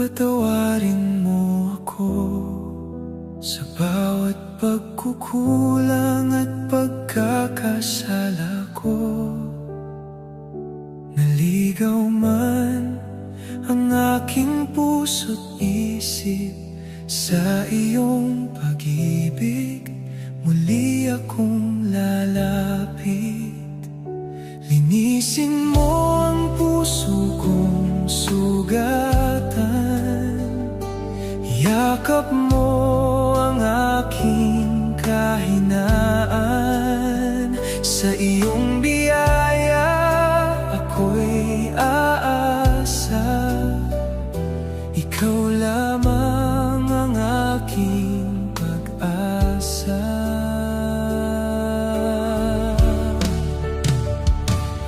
Patawarin mo ako sa bawat pagkukulang at pagkakasala ko. Naligaw man ang aking puso't isip sa iyong pag-ibig, muli akong lalapit. Linisin mo ang puso kong sugatan, yakap mo ang aking kahinaan. Sa iyong biyaya ako'y aasa, ikaw lamang ang aking pag-asa.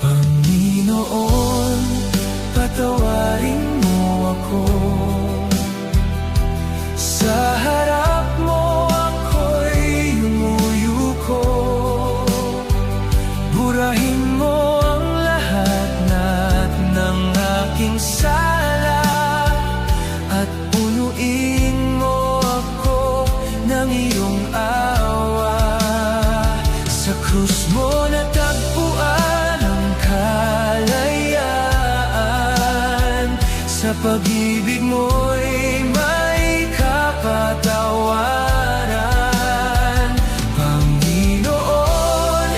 Panginoon, patawarin mo ako. Sa harap mo ako'y yumuyuko. Burahin mo ang lahat ng aking sala, at punuin mo ako ng iyong awa. Sa krus mo natagpuan ang kalayaan, sa pag-ibig mo'y may kapatawaran. Panginoon,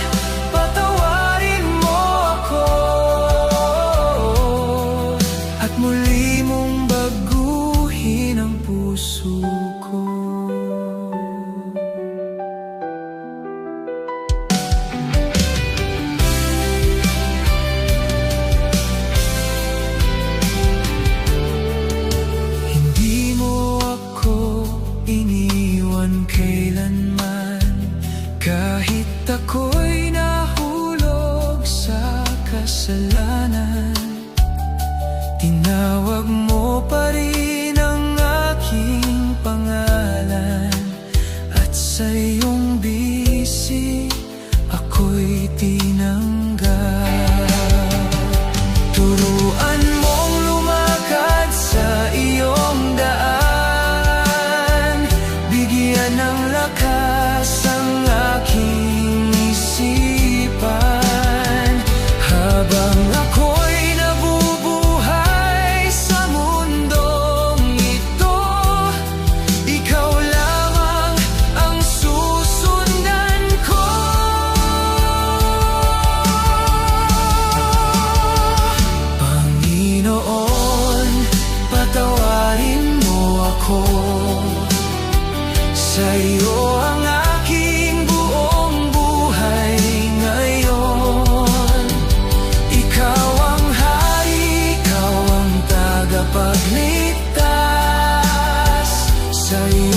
patawarin mo ako, at muli mong baguhin ang puso ko. Hindi mo ako iniwan kailanman, kahit ako'y nahulog sa kasalanan. Tinawag mo pa rin ang aking pangalan, at sa iyong bisi ako'y tinanggap. Turuan mong lumakad sa iyong daan, bigyan ng lakas ang aking isipan. Habang ako'y nabubuhay sa mundong ito, ikaw lamang ang susundan ko. Panginoon, patawarin mo ako. Sa iyo ang aking buong buhay ngayon. Ikaw ang hari, ikaw ang tagapagligtas. Sa iyo